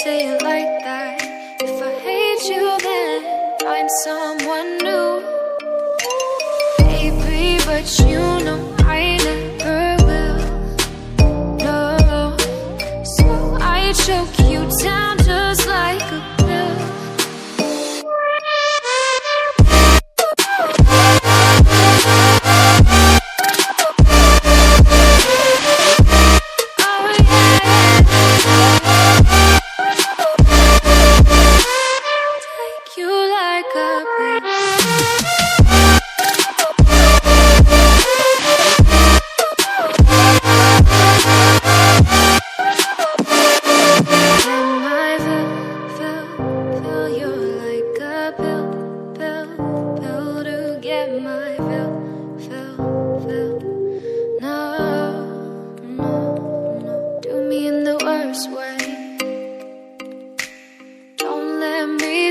say it like that. If I hate you, then find someone new. Baby, but you know I never will. No, so I choke you down just like a pill.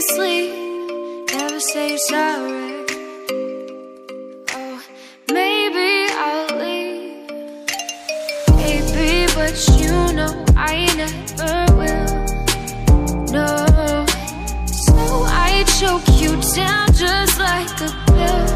Sleep, never say sorry. Oh, maybe I'll leave, baby, but you know I never will. No, so I choke you down just like a pill.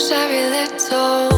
Every little